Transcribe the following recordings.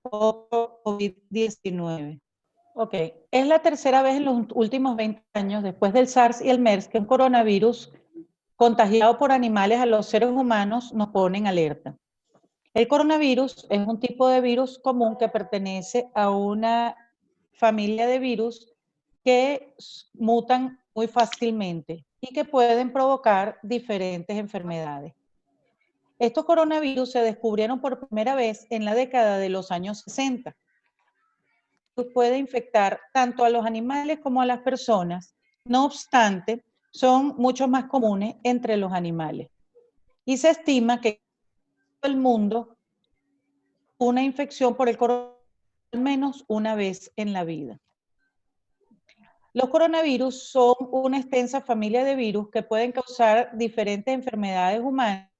o COVID-19. Ok, es la tercera vez en los últimos 20 años, después del SARS y el MERS, que un coronavirus contagiado por animales a los seres humanos nos pone en alerta. El coronavirus es un tipo de virus común que pertenece a una familia de virus que mutan muy fácilmente y que pueden provocar diferentes enfermedades. Estos coronavirus se descubrieron por primera vez en la década de los años 60. Puede infectar tanto a los animales como a las personas. No obstante, son mucho más comunes entre los animales. Y se estima que en todo el mundo una infección por el coronavirus al menos una vez en la vida. Los coronavirus son una extensa familia de virus que pueden causar diferentes enfermedades humanas,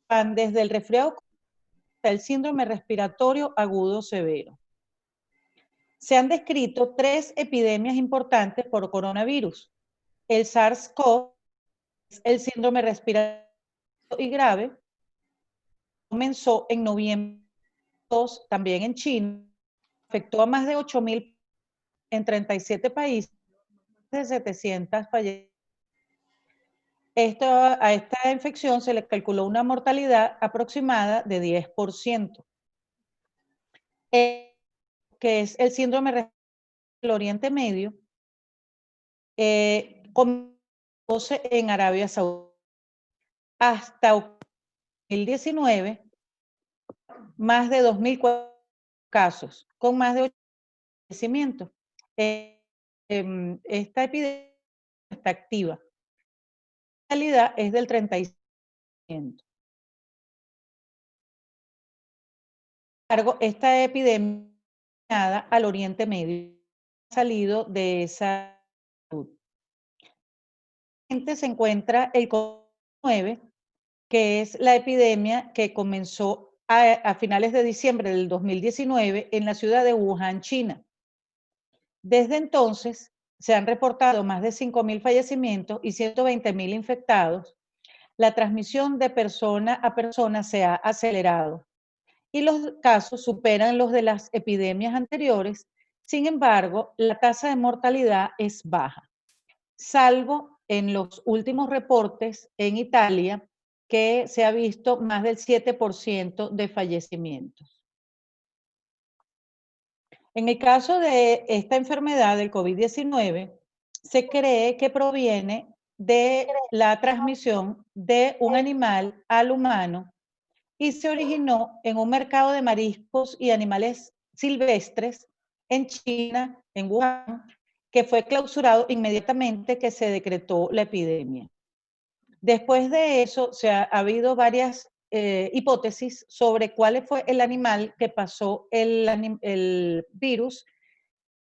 van desde el resfriado hasta el síndrome respiratorio agudo severo. Se han descrito 3 epidemias importantes por coronavirus. El SARS-CoV, el síndrome respiratorio y grave, comenzó en noviembre también en China, afectó a más de 8,000 en 37 países, de 700 fallecidos. A esta infección se le calculó una mortalidad aproximada de 10%. Que es el síndrome del Oriente Medio, comenzó en Arabia Saudita. Hasta 2019, más de 2,000 casos, con más de 8 fallecimientos. Esta epidemia está activa. La mortalidad es del 35%. Sin embargo, esta epidemia al Oriente Medio ha salido de esa salud. Se encuentra el COVID-19, que es la epidemia que comenzó a finales de diciembre del 2019 en la ciudad de Wuhan, China. Desde entonces, se han reportado más de 5,000 fallecimientos y 120,000 infectados. La transmisión de persona a persona se ha acelerado y los casos superan los de las epidemias anteriores. Sin embargo, la tasa de mortalidad es baja, salvo en los últimos reportes en Italia, que se ha visto más del 7% de fallecimientos. En el caso de esta enfermedad del COVID-19, se cree que proviene de la transmisión de un animal al humano y se originó en un mercado de mariscos y animales silvestres en China, en Wuhan, que fue clausurado inmediatamente que se decretó la epidemia. Después de eso, ha habido varias hipótesis sobre cuál fue el animal que pasó el virus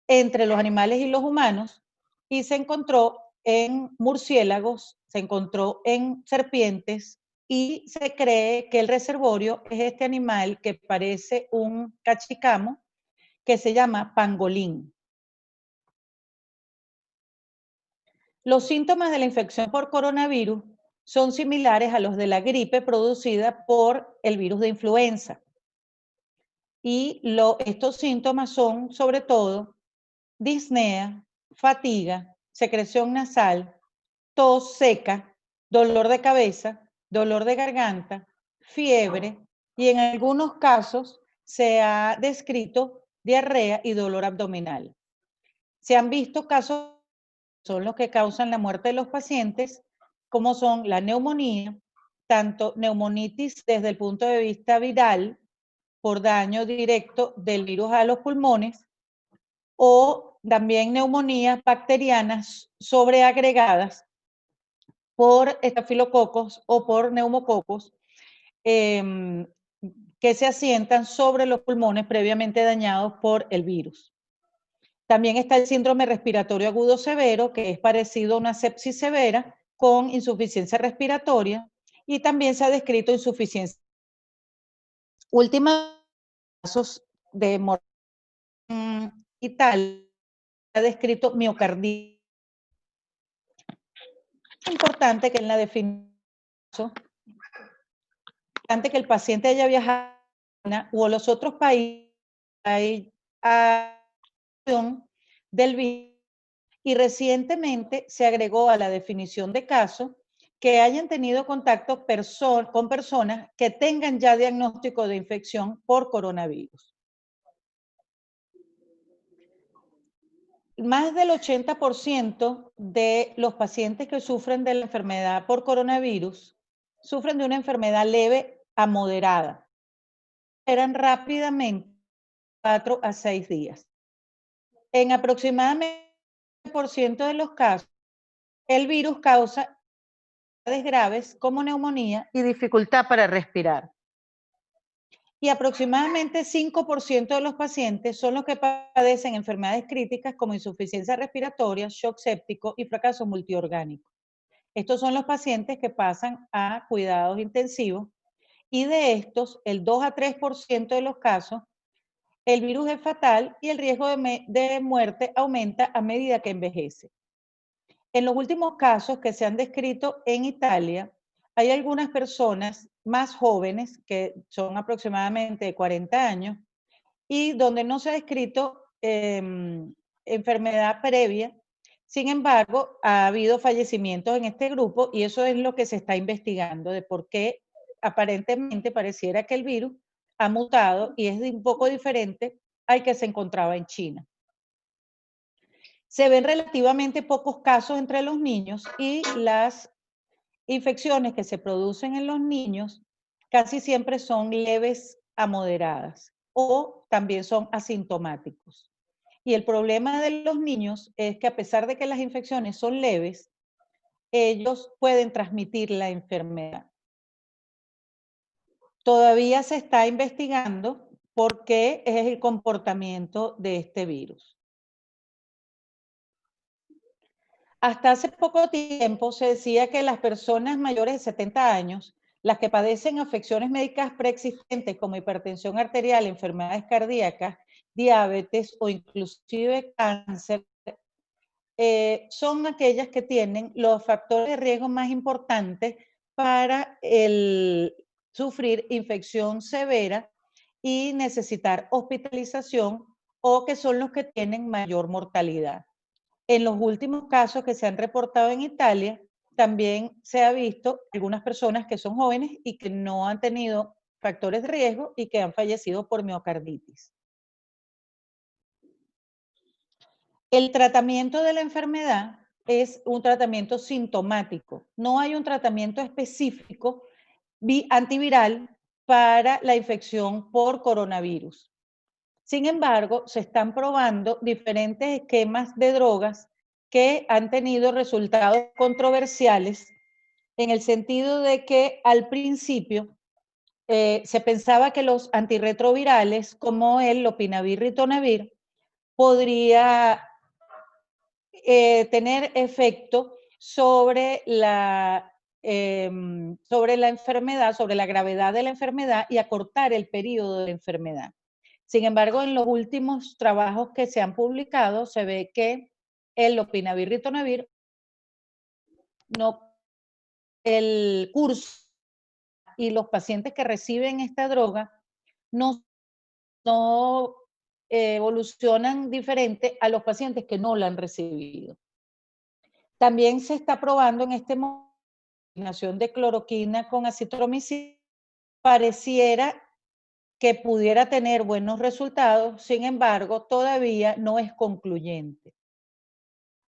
entre los animales y los humanos, y se encontró en murciélagos, se encontró en serpientes, y se cree que el reservorio es este animal que parece un cachicamo, que se llama pangolín. Los síntomas de la infección por coronavirus son similares a los de la gripe producida por el virus de influenza. Y estos síntomas son, sobre todo, disnea, fatiga, secreción nasal, tos seca, dolor de cabeza, dolor de garganta, fiebre y en algunos casos se ha descrito diarrea y dolor abdominal. Se han visto casos que son los que causan la muerte de los pacientes, como son la neumonía, tanto neumonitis desde el punto de vista viral, por daño directo del virus a los pulmones, o también neumonías bacterianas sobreagregadas por estafilococos o por neumococos que se asientan sobre los pulmones previamente dañados por el virus. También está el síndrome respiratorio agudo severo, que es parecido a una sepsis severa con insuficiencia respiratoria, y también se ha descrito insuficiencia. Últimos casos de mortalidad y tal, se ha descrito miocarditis. Es importante que en la definición, importante que el paciente haya viajado a China o a los otros países hay del virus y recientemente se agregó a la definición de caso que hayan tenido contacto con personas que tengan ya diagnóstico de infección por coronavirus. Más del 80% de los pacientes que sufren de la enfermedad por coronavirus sufren de una enfermedad leve a moderada. Eran rápidamente 4 a 6 días. En aproximadamente el 1% de los casos, el virus causa enfermedades graves como neumonía y dificultad para respirar. Y aproximadamente 5% de los pacientes son los que padecen enfermedades críticas como insuficiencia respiratoria, shock séptico y fracaso multiorgánico. Estos son los pacientes que pasan a cuidados intensivos y de estos, el 2 a 3% de los casos, el virus es fatal y el riesgo de muerte aumenta a medida que envejece. En los últimos casos que se han descrito en Italia, hay algunas personas más jóvenes, que son aproximadamente de 40 años, y donde no se ha descrito enfermedad previa. Sin embargo, ha habido fallecimientos en este grupo y eso es lo que se está investigando, de por qué aparentemente pareciera que el virus ha mutado y es un poco diferente al que se encontraba en China. Se ven relativamente pocos casos entre los niños y las infecciones que se producen en los niños casi siempre son leves a moderadas o también son asintomáticos. Y el problema de los niños es que a pesar de que las infecciones son leves, ellos pueden transmitir la enfermedad. Todavía se está investigando por qué es el comportamiento de este virus. Hasta hace poco tiempo se decía que las personas mayores de 70 años, las que padecen afecciones médicas preexistentes como hipertensión arterial, enfermedades cardíacas, diabetes o inclusive cáncer, son aquellas que tienen los factores de riesgo más importantes para sufrir infección severa y necesitar hospitalización o que son los que tienen mayor mortalidad. En los últimos casos que se han reportado en Italia, también se ha visto algunas personas que son jóvenes y que no han tenido factores de riesgo y que han fallecido por miocarditis. El tratamiento de la enfermedad es un tratamiento sintomático. No hay un tratamiento específico antiviral para la infección por coronavirus. Sin embargo, se están probando diferentes esquemas de drogas que han tenido resultados controversiales en el sentido de que al principio se pensaba que los antirretrovirales como el lopinavir ritonavir podría tener efecto sobre la enfermedad, sobre la gravedad de la enfermedad y acortar el periodo de la enfermedad. Sin embargo, en los últimos trabajos que se han publicado, se ve que el lopinavir ritonavir el curso y los pacientes que reciben esta droga no evolucionan diferente a los pacientes que no la han recibido. También se está probando en este momento la combinación de cloroquina con acitromicina. Pareciera que pudiera tener buenos resultados, sin embargo, todavía no es concluyente.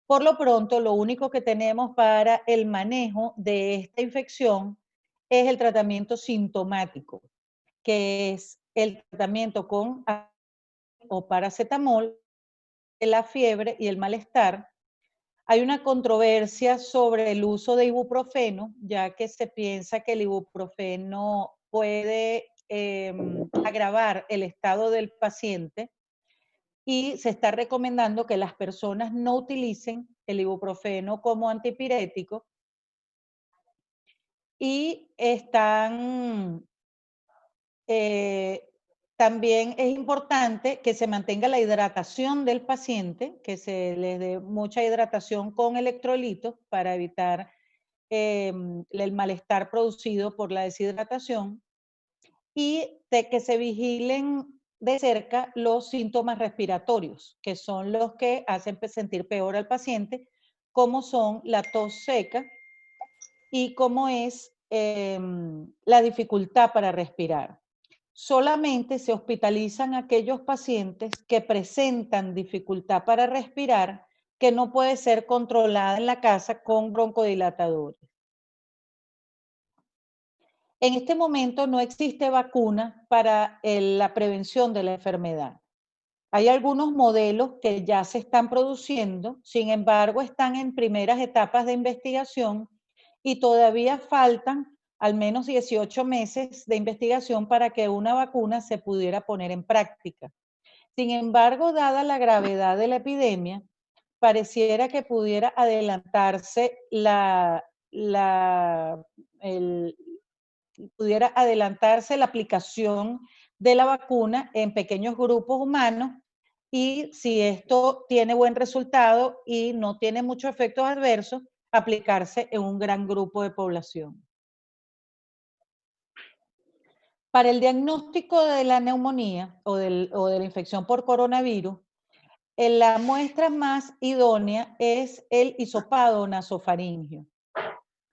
Por lo pronto, lo único que tenemos para el manejo de esta infección es el tratamiento sintomático, que es el tratamiento con o paracetamol, la fiebre y el malestar. Hay una controversia sobre el uso de ibuprofeno, ya que se piensa que el ibuprofeno puede agravar el estado del paciente y se está recomendando que las personas no utilicen el ibuprofeno como antipirético y también es importante que se mantenga la hidratación del paciente, que se le dé mucha hidratación con electrolitos para evitar el malestar producido por la deshidratación y de que se vigilen de cerca los síntomas respiratorios, que son los que hacen sentir peor al paciente, como son la tos seca y como es la dificultad para respirar. Solamente se hospitalizan aquellos pacientes que presentan dificultad para respirar que no puede ser controlada en la casa con broncodilatadores. En este momento no existe vacuna para la prevención de la enfermedad. Hay algunos modelos que ya se están produciendo, sin embargo, están en primeras etapas de investigación y todavía faltan al menos 18 meses de investigación para que una vacuna se pudiera poner en práctica. Sin embargo, dada la gravedad de la epidemia, pareciera que pudiera adelantarse pudiera adelantarse la aplicación de la vacuna en pequeños grupos humanos y si esto tiene buen resultado y no tiene muchos efectos adversos, aplicarse en un gran grupo de población. Para el diagnóstico de la neumonía o de la infección por coronavirus, la muestra más idónea es el hisopado nasofaringeo.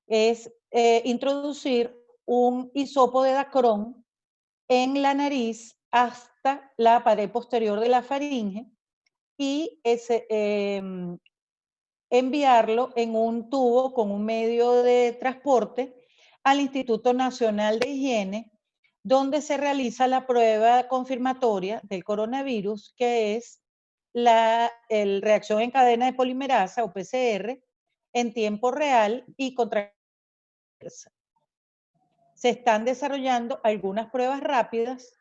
Es introducir un hisopo de dacrón en la nariz hasta la pared posterior de la faringe y enviarlo en un tubo con un medio de transporte al Instituto Nacional de Higiene, donde se realiza la prueba confirmatoria del coronavirus, que es la reacción en cadena de polimerasa o PCR en tiempo real y contra. Se están desarrollando algunas pruebas rápidas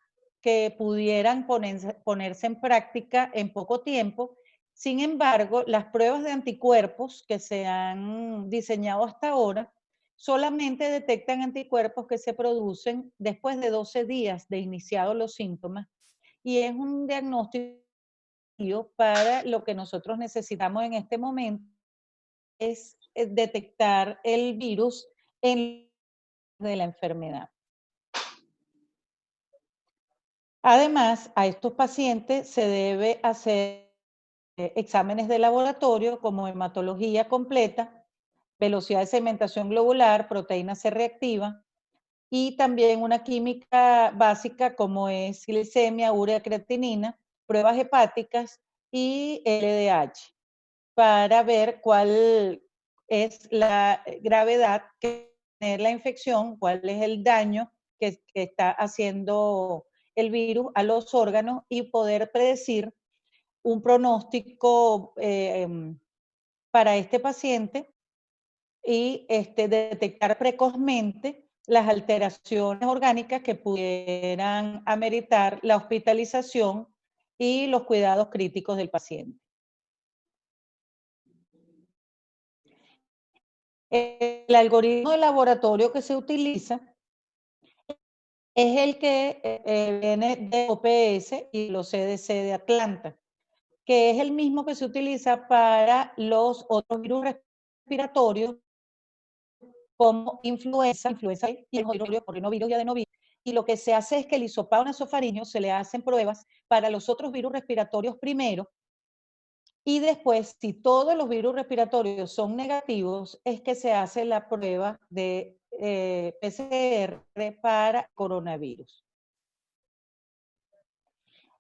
que pudieran ponerse en práctica en poco tiempo. Sin embargo, las pruebas de anticuerpos que se han diseñado hasta ahora solamente detectan anticuerpos que se producen después de 12 días de iniciados los síntomas y es un diagnóstico para lo que nosotros necesitamos en este momento es detectar el virus en de la enfermedad. Además, a estos pacientes se debe hacer exámenes de laboratorio como hematología completa, velocidad de segmentación globular, proteína C reactiva y también una química básica como es glicemia, urea, creatinina, pruebas hepáticas y LDH para ver cuál es la gravedad que tiene la infección, cuál es el daño que está haciendo el virus a los órganos y poder predecir un pronóstico para este paciente y detectar precozmente las alteraciones orgánicas que pudieran ameritar la hospitalización y los cuidados críticos del paciente. El algoritmo de laboratorio que se utiliza es el que viene de OPS y los CDC de Atlanta, que es el mismo que se utiliza para los otros virus respiratorios como influenza y el rinovirus y adenovirus. Y lo que se hace es que el hisopado nasofaringeo se le hacen pruebas para los otros virus respiratorios primero y después, si todos los virus respiratorios son negativos, es que se hace la prueba de PCR para coronavirus.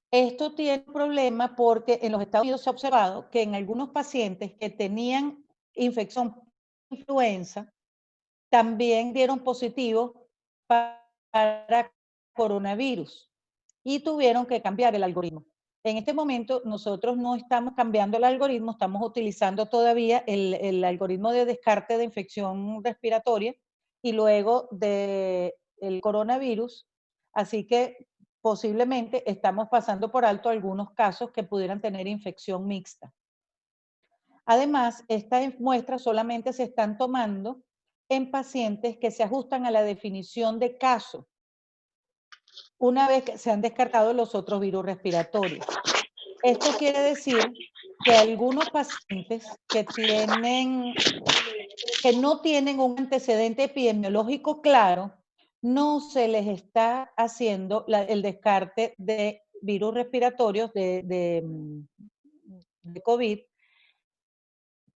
Esto tiene un problema porque en los Estados Unidos se ha observado que en algunos pacientes que tenían infección por influenza, también dieron positivo para coronavirus y tuvieron que cambiar el algoritmo. En este momento nosotros no estamos cambiando el algoritmo, estamos utilizando todavía el algoritmo de descarte de infección respiratoria y luego del coronavirus, así que posiblemente estamos pasando por alto algunos casos que pudieran tener infección mixta. Además, estas muestras solamente se están tomando en pacientes que se ajustan a la definición de caso, una vez que se han descartado los otros virus respiratorios. Esto quiere decir que algunos pacientes que no tienen un antecedente epidemiológico claro, no se les está haciendo el descarte de virus respiratorios de COVID,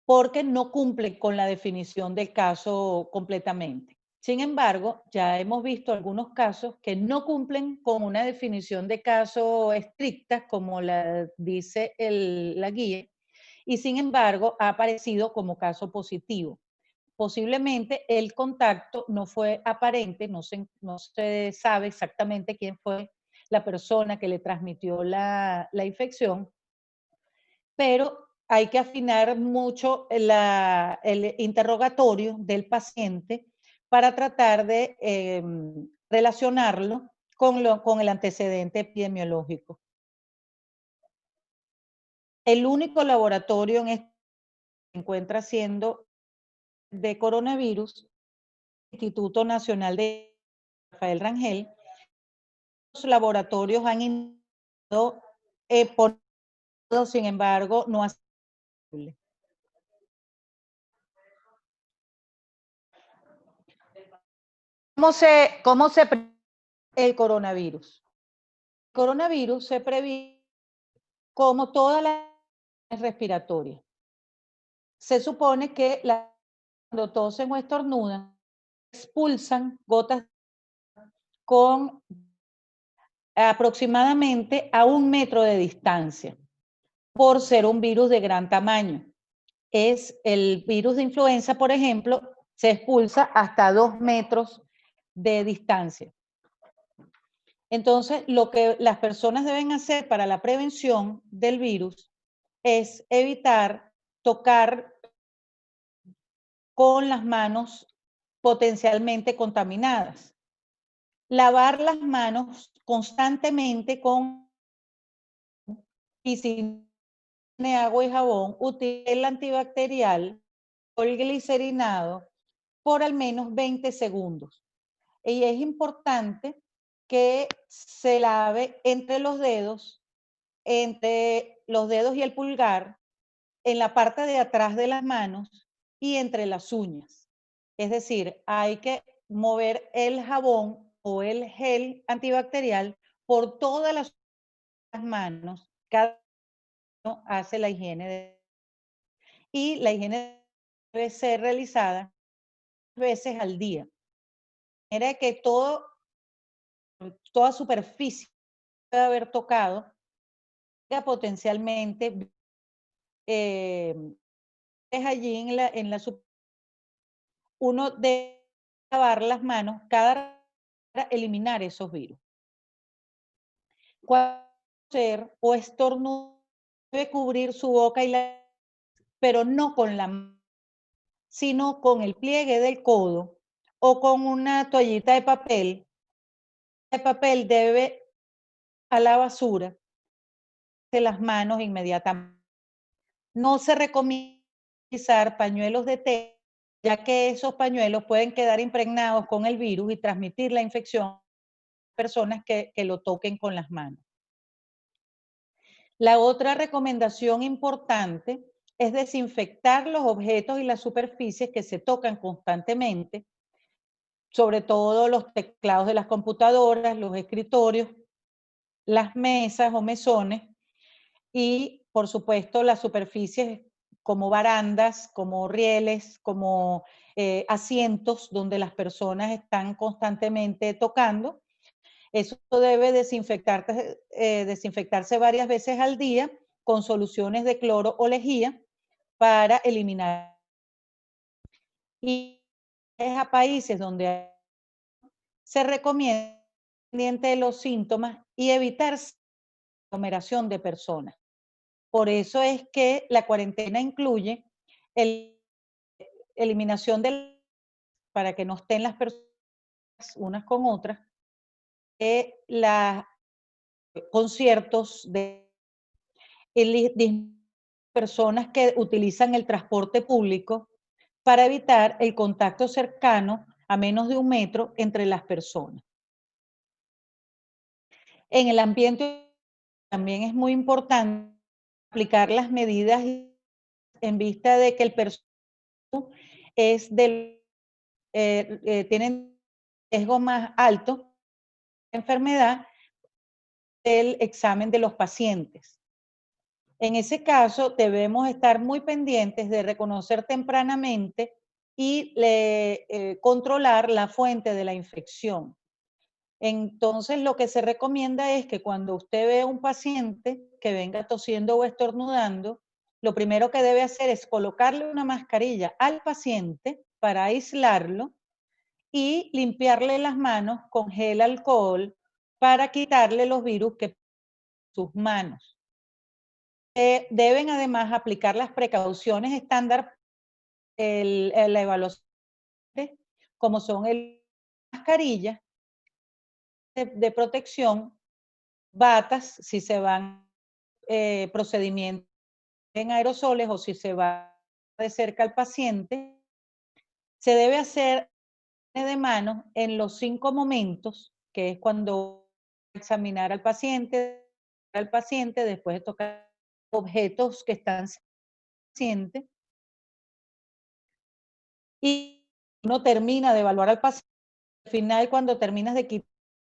porque no cumplen con la definición del caso completamente. Sin embargo, ya hemos visto algunos casos que no cumplen con una definición de caso estricta, como la dice la guía, y sin embargo ha aparecido como caso positivo. Posiblemente el contacto no fue aparente, no se sabe exactamente quién fue la persona que le transmitió la infección, pero hay que afinar mucho el interrogatorio del paciente para tratar de relacionarlo con el antecedente epidemiológico. El único laboratorio en este se encuentra siendo de coronavirus, Instituto Nacional de Rafael Rangel. Los laboratorios han intentado sin embargo, no ha sido posible. ¿Cómo se previene el coronavirus? El coronavirus se previene como todas las respiratorias. Se supone que cuando tosen o estornudan, expulsan gotas con aproximadamente a 1 metro de distancia, por ser un virus de gran tamaño. Es el virus de influenza, por ejemplo, se expulsa hasta 2 metros de distancia. Entonces, lo que las personas deben hacer para la prevención del virus es evitar tocar con las manos potencialmente contaminadas. Lavar las manos constantemente con y si tiene agua y jabón, utilice el antibacterial o el glicerinado por al menos 20 segundos. Y es importante que se lave entre los dedos y el pulgar, en la parte de atrás de las manos y entre las uñas. Es decir, hay que mover el jabón o el gel antibacterial por todas las manos. Cada uno hace la higiene y la higiene debe ser realizada veces al día. De manera que toda superficie puede haber tocado potencialmente es allí en la uno debe lavar las manos para eliminar esos virus. Cuando toser o estornudar, debe cubrir su boca pero no con la mano, sino con el pliegue del codo o con una toallita de papel. El papel debe a la basura de las manos inmediatamente. No se recomienda utilizar pañuelos de tela, ya que esos pañuelos pueden quedar impregnados con el virus y transmitir la infección a personas que lo toquen con las manos. La otra recomendación importante es desinfectar los objetos y las superficies que se tocan constantemente, sobre todo los teclados de las computadoras, los escritorios, las mesas o mesones y, por supuesto, las superficies como barandas, como rieles, como asientos donde las personas están constantemente tocando. Eso debe desinfectarse varias veces al día con soluciones de cloro o lejía para eliminar. Y a países donde se recomienda de los síntomas y evitar aglomeración de personas. Por eso es que la cuarentena incluye eliminación para que no estén las personas unas con otras, los conciertos de personas que utilizan el transporte público para evitar el contacto cercano a menos de 1 metro entre las personas. En el ambiente también es muy importante aplicar las medidas en vista de que el personal tienen riesgo más alto de enfermedad, del examen de los pacientes. En ese caso, debemos estar muy pendientes de reconocer tempranamente y controlar la fuente de la infección. Entonces, lo que se recomienda es que cuando usted ve a un paciente que venga tosiendo o estornudando, lo primero que debe hacer es colocarle una mascarilla al paciente para aislarlo y limpiarle las manos con gel alcohol para quitarle los virus que sus manos. Deben además aplicar las precauciones estándar, la evaluación, como son el mascarilla de protección, batas, si se van procedimientos en aerosoles o si se va de cerca al paciente. Se debe hacer de manos en los 5 momentos, que es cuando examinar al paciente, después de tocar objetos que están paciente, y uno termina de evaluar al paciente. Al final, cuando terminas de quitar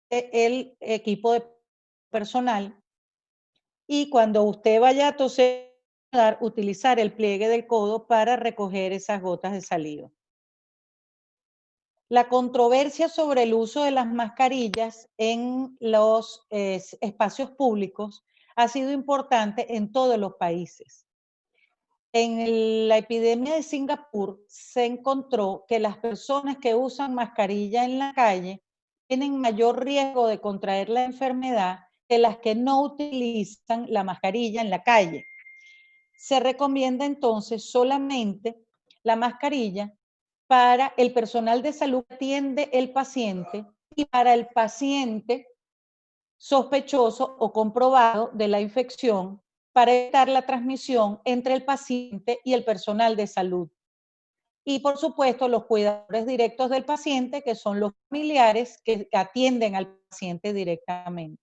el equipo de personal, y cuando usted vaya a toser, utilizar el pliegue del codo para recoger esas gotas de saliva. La controversia sobre el uso de las mascarillas en los espacios públicos ha sido importante en todos los países. En la epidemia de Singapur se encontró que las personas que usan mascarilla en la calle tienen mayor riesgo de contraer la enfermedad que las que no utilizan la mascarilla en la calle. Se recomienda entonces solamente la mascarilla para el personal de salud que atiende el paciente y para el paciente sospechoso o comprobado de la infección, para evitar la transmisión entre el paciente y el personal de salud. Y por supuesto, los cuidadores directos del paciente, que son los familiares que atienden al paciente directamente.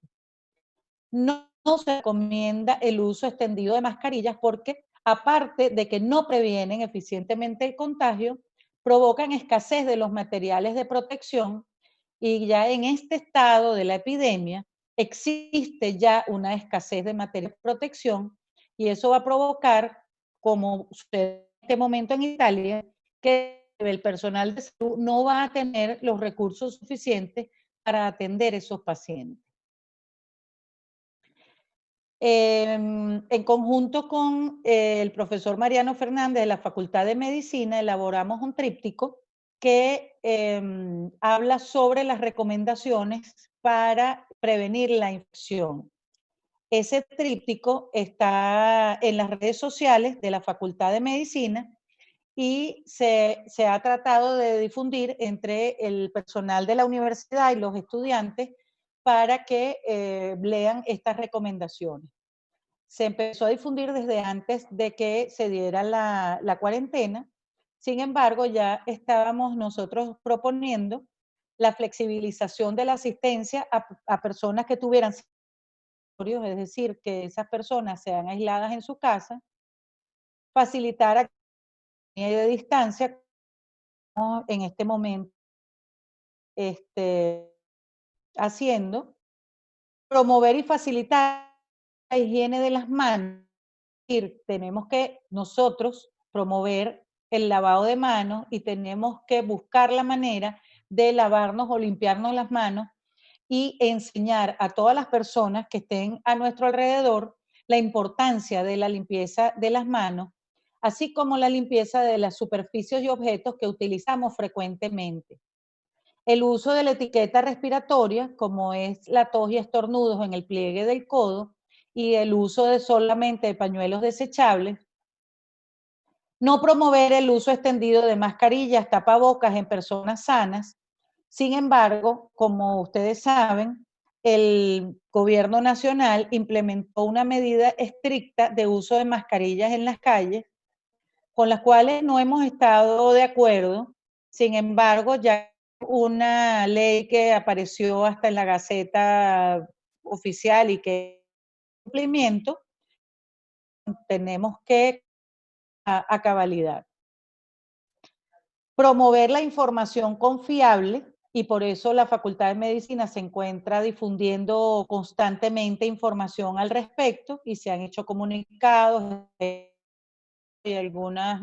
No se recomienda el uso extendido de mascarillas porque, aparte de que no previenen eficientemente el contagio, provocan escasez de los materiales de protección, y ya en este estado de la epidemia existe ya una escasez de materiales de protección, y eso va a provocar, como sucede en este momento en Italia, que el personal de salud no va a tener los recursos suficientes para atender esos pacientes. En conjunto con el profesor Mariano Fernández de la Facultad de Medicina, elaboramos un tríptico que habla sobre las recomendaciones para prevenir la infección. Ese tríptico está en las redes sociales de la Facultad de Medicina y se ha tratado de difundir entre el personal de la universidad y los estudiantes para que lean estas recomendaciones. Se empezó a difundir desde antes de que se diera la cuarentena. Sin embargo, ya estábamos nosotros proponiendo la flexibilización de la asistencia a personas que tuvieran síntomas, es decir, que esas personas sean aisladas en su casa, facilitar a de distancia en este momento haciendo, promover y facilitar la higiene de las manos. Tenemos que nosotros promover el lavado de manos y tenemos que buscar la manera de lavarnos o limpiarnos las manos y enseñar a todas las personas que estén a nuestro alrededor la importancia de la limpieza de las manos, así como la limpieza de las superficies y objetos que utilizamos frecuentemente. El uso de la etiqueta respiratoria, como es la tos y estornudos en el pliegue del codo, y el uso de solamente de pañuelos desechables. No promover el uso extendido de mascarillas, tapabocas en personas sanas. Sin embargo, como ustedes saben, el gobierno nacional implementó una medida estricta de uso de mascarillas en las calles, con las cuales no hemos estado de acuerdo. Sin embargo, ya una ley que apareció hasta en la Gaceta Oficial y que cumplimiento, tenemos que a cabalidad. Promover la información confiable y por eso la Facultad de Medicina se encuentra difundiendo constantemente información al respecto y se han hecho comunicados y algunas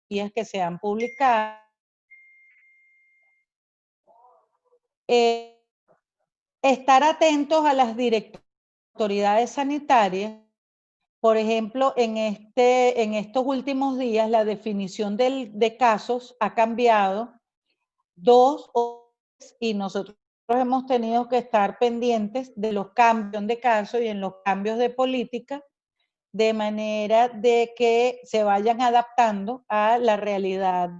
guías que se han publicado. Estar atentos a las autoridades sanitarias. Por ejemplo, en estos últimos días la definición de casos ha cambiado 2 y nosotros hemos tenido que estar pendientes de los cambios de casos y en los cambios de política, de manera de que se vayan adaptando a la realidad.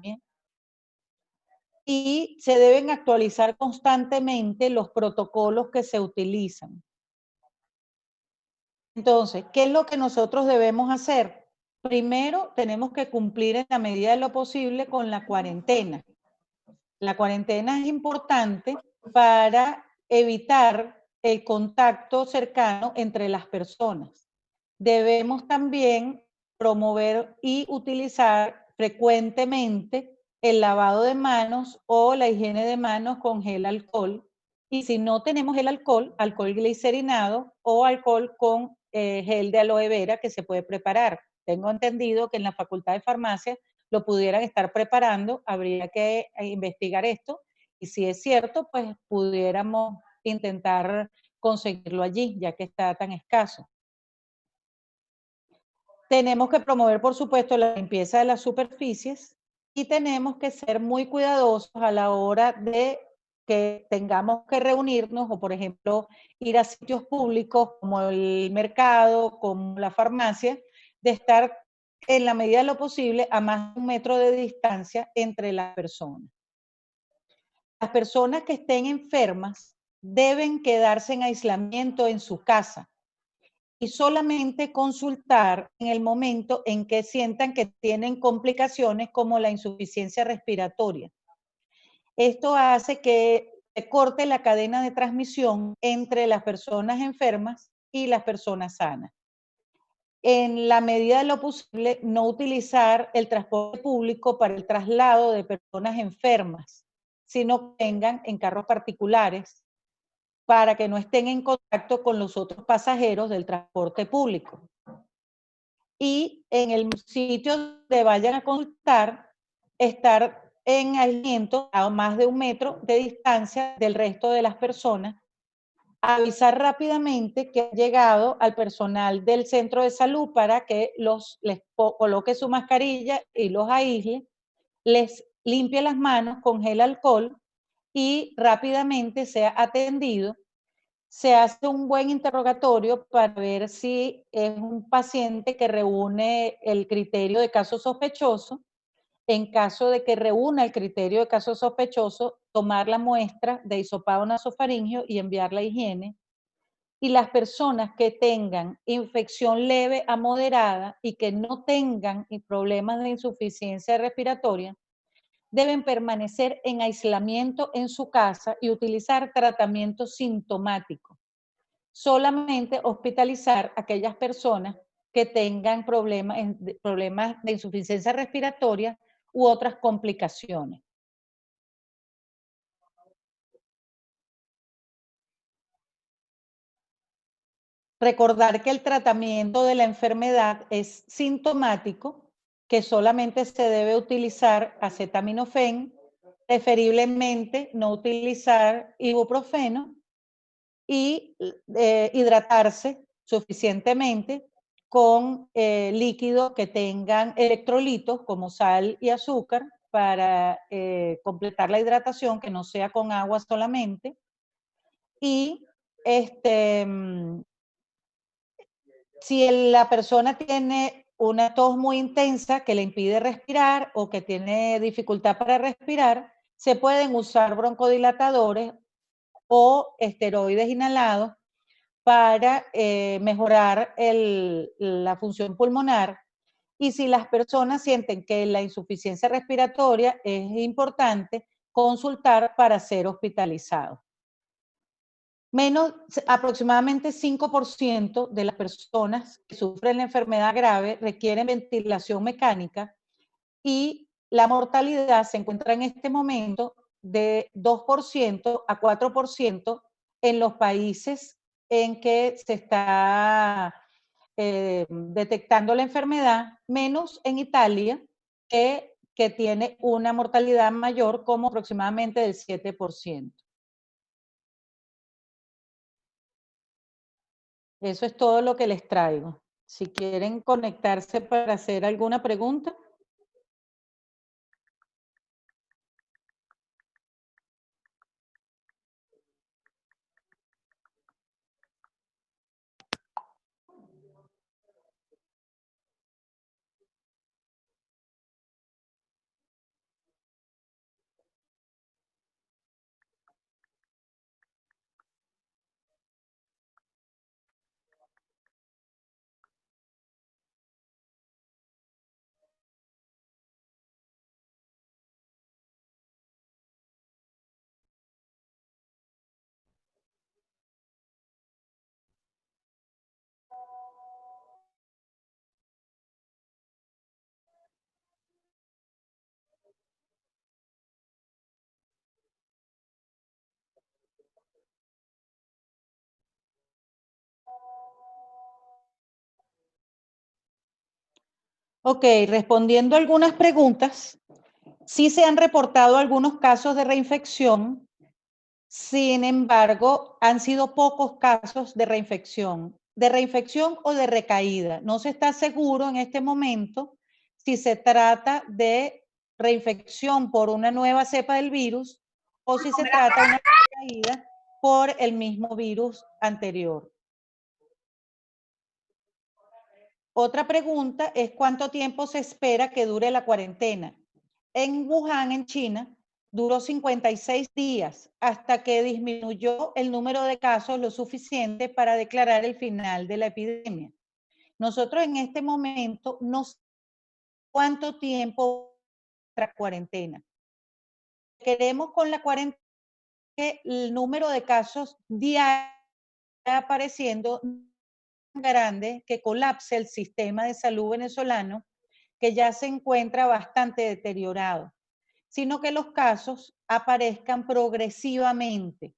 Y se deben actualizar constantemente los protocolos que se utilizan. Entonces, ¿qué es lo que nosotros debemos hacer? Primero, tenemos que cumplir en la medida de lo posible con la cuarentena. La cuarentena es importante para evitar el contacto cercano entre las personas. Debemos también promover y utilizar frecuentemente el lavado de manos o la higiene de manos con gel alcohol. Y si no tenemos el alcohol, alcohol glicerinado o alcohol con gel de aloe vera que se puede preparar. Tengo entendido que en la Facultad de Farmacia lo pudieran estar preparando, habría que investigar esto. Y si es cierto, pues pudiéramos intentar conseguirlo allí, ya que está tan escaso. Tenemos que promover, por supuesto, la limpieza de las superficies y tenemos que ser muy cuidadosos a la hora de que tengamos que reunirnos o, por ejemplo, ir a sitios públicos como el mercado, como la farmacia, de estar en la medida de lo posible a más de 1 metro de distancia entre las personas. Las personas que estén enfermas deben quedarse en aislamiento en su casa y solamente consultar en el momento en que sientan que tienen complicaciones como la insuficiencia respiratoria. Esto hace que se corte la cadena de transmisión entre las personas enfermas y las personas sanas. En la medida de lo posible, no utilizar el transporte público para el traslado de personas enfermas, sino que vengan en carros particulares para que no estén en contacto con los otros pasajeros del transporte público. Y en el sitio donde vayan a consultar, estar en aislamiento a más de 1 metro de distancia del resto de las personas, avisar rápidamente que ha llegado al personal del centro de salud para que les coloque su mascarilla y los aísle, les limpie las manos con gel alcohol y rápidamente sea atendido. Se hace un buen interrogatorio para ver si es un paciente que reúne el criterio de caso sospechoso. En caso de que reúna el criterio de caso sospechoso, tomar la muestra de hisopado nasofaringeo y enviarla a higiene. Y las personas que tengan infección leve a moderada y que no tengan problemas de insuficiencia respiratoria, deben permanecer en aislamiento en su casa y utilizar tratamiento sintomático. Solamente hospitalizar a aquellas personas que tengan problemas de insuficiencia respiratoria u otras complicaciones. Recordar que el tratamiento de la enfermedad es sintomático, que solamente se debe utilizar acetaminofén, preferiblemente no utilizar ibuprofeno y hidratarse suficientemente con líquidos que tengan electrolitos como sal y azúcar para completar la hidratación, que no sea con agua solamente. Y si la persona tiene una tos muy intensa que le impide respirar o que tiene dificultad para respirar, se pueden usar broncodilatadores o esteroides inhalados para mejorar la función pulmonar. Y si las personas sienten que la insuficiencia respiratoria es importante, consultar para ser hospitalizado. Aproximadamente 5% de las personas que sufren la enfermedad grave requieren ventilación mecánica y la mortalidad se encuentra en este momento de 2% a 4% en los países en que se está detectando la enfermedad, menos en Italia, que tiene una mortalidad mayor como aproximadamente del 7%. Eso es todo lo que les traigo. Si quieren conectarse para hacer alguna pregunta. Ok, respondiendo algunas preguntas, sí se han reportado algunos casos de reinfección, sin embargo, han sido pocos casos de reinfección o de recaída. No se está seguro en este momento si se trata de reinfección por una nueva cepa del virus o si se trata de una recaída por el mismo virus anterior. Otra pregunta es cuánto tiempo se espera que dure la cuarentena. En Wuhan, en China, duró 56 días hasta que disminuyó el número de casos lo suficiente para declarar el final de la epidemia. Nosotros en este momento no sabemos cuánto tiempo nuestra cuarentena. Queremos con la cuarentena que el número de casos diarios apareciendo grande que colapse el sistema de salud venezolano, que ya se encuentra bastante deteriorado, sino que los casos aparezcan progresivamente.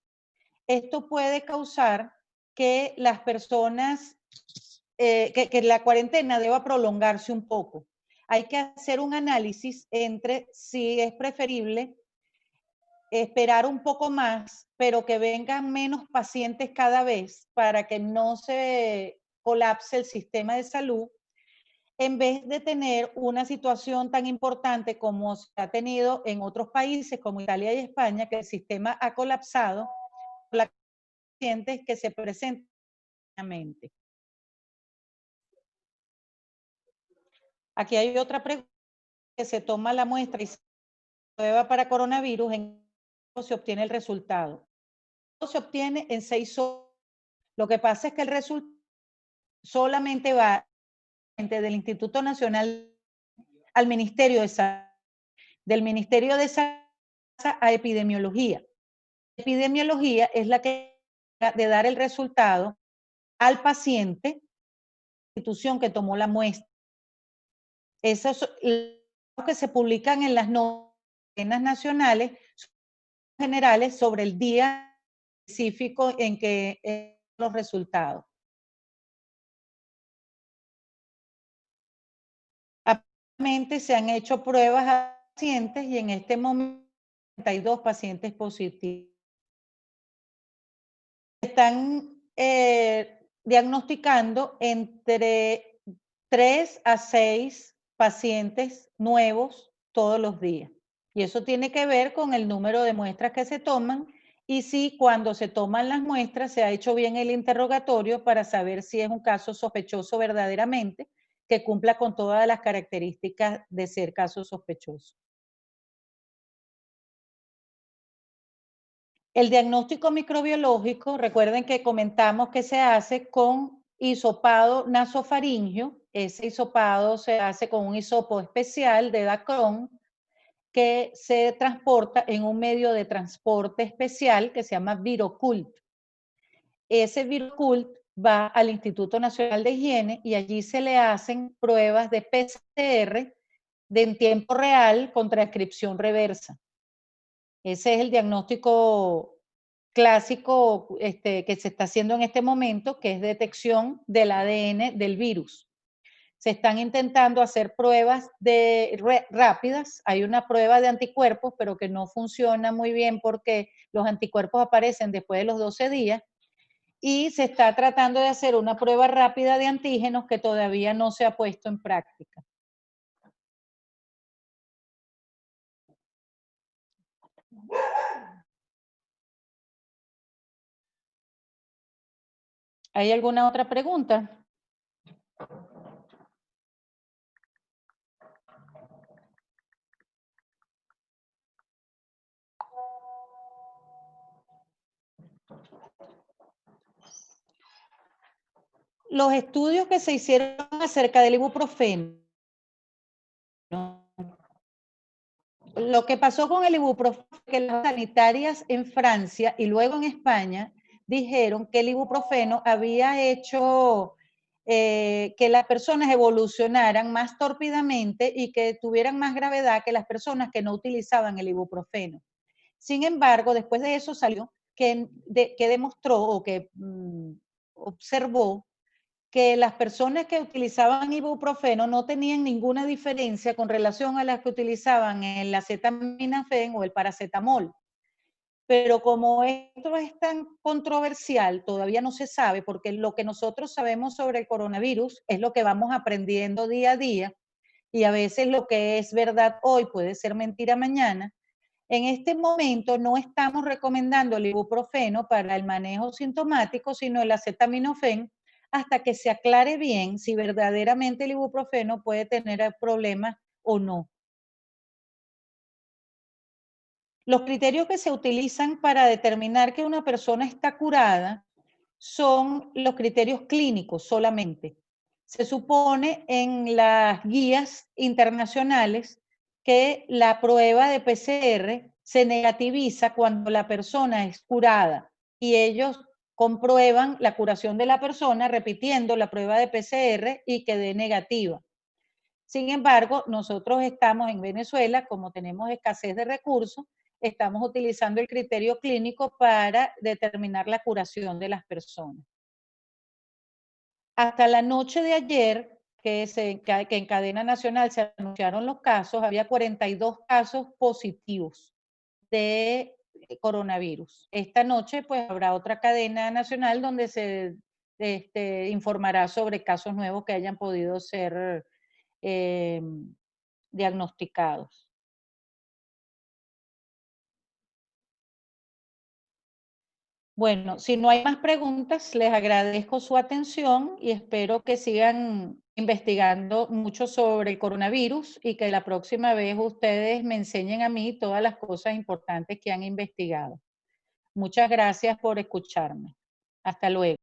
Esto puede causar que las personas, que la cuarentena deba prolongarse un poco. Hay que hacer un análisis entre si es preferible esperar un poco más, pero que vengan menos pacientes cada vez para que no se colapse el sistema de salud, en vez de tener una situación tan importante como se ha tenido en otros países como Italia y España, que el sistema ha colapsado por las pacientes que se presentan. Aquí hay otra pregunta, que se toma la muestra y se prueba para coronavirus, ¿en qué se obtiene el resultado? Se obtiene en 6 horas. Lo que pasa es que el resultado solamente va del Instituto Nacional al Ministerio de Salud, del Ministerio de Salud a Epidemiología. Epidemiología es la que de dar el resultado al paciente, institución que tomó la muestra. Esos que se publican en las novenas nacionales generales sobre el día específico en que los resultados. Actualmente se han hecho pruebas a pacientes y en este momento 32 pacientes positivos. Están diagnosticando entre 3 a 6 pacientes nuevos todos los días. Y eso tiene que ver con el número de muestras que se toman y si cuando se toman las muestras se ha hecho bien el interrogatorio para saber si es un caso sospechoso verdaderamente, que cumpla con todas las características de ser caso sospechoso. El diagnóstico microbiológico, recuerden que comentamos que se hace con hisopado nasofaringio. Ese hisopado se hace con un hisopo especial de Dacron que se transporta en un medio de transporte especial que se llama Virocult. Ese Virocult va al Instituto Nacional de Higiene y allí se le hacen pruebas de PCR en tiempo real con transcripción reversa. Ese es el diagnóstico clásico que se está haciendo en este momento, que es detección del ADN del virus. Se están intentando hacer pruebas rápidas. Hay una prueba de anticuerpos, pero que no funciona muy bien porque los anticuerpos aparecen después de los 12 días. Y se está tratando de hacer una prueba rápida de antígenos que todavía no se ha puesto en práctica. ¿Hay alguna otra pregunta? Los estudios que se hicieron acerca del ibuprofeno, lo que pasó con el ibuprofeno, que las sanitarias en Francia y luego en España dijeron que el ibuprofeno había hecho que las personas evolucionaran más tórpidamente y que tuvieran más gravedad que las personas que no utilizaban el ibuprofeno. Sin embargo, después de eso salió que demostró o que observó que las personas que utilizaban ibuprofeno no tenían ninguna diferencia con relación a las que utilizaban el acetaminofén o el paracetamol. Pero como esto es tan controversial, todavía no se sabe, porque lo que nosotros sabemos sobre el coronavirus es lo que vamos aprendiendo día a día, y a veces lo que es verdad hoy puede ser mentira mañana. En este momento no estamos recomendando el ibuprofeno para el manejo sintomático, sino el acetaminofén, hasta que se aclare bien si verdaderamente el ibuprofeno puede tener problemas o no. Los criterios que se utilizan para determinar que una persona está curada son los criterios clínicos solamente. Se supone en las guías internacionales que la prueba de PCR se negativiza cuando la persona es curada y ellos comprueban la curación de la persona repitiendo la prueba de PCR y que dé negativa. Sin embargo, nosotros estamos en Venezuela, como tenemos escasez de recursos, estamos utilizando el criterio clínico para determinar la curación de las personas. Hasta la noche de ayer, que en cadena nacional se anunciaron los casos, había 42 casos positivos de coronavirus. Esta noche, pues, habrá otra cadena nacional donde se informará sobre casos nuevos que hayan podido ser diagnosticados. Bueno, si no hay más preguntas, les agradezco su atención y espero que sigan investigando mucho sobre el coronavirus y que la próxima vez ustedes me enseñen a mí todas las cosas importantes que han investigado. Muchas gracias por escucharme. Hasta luego.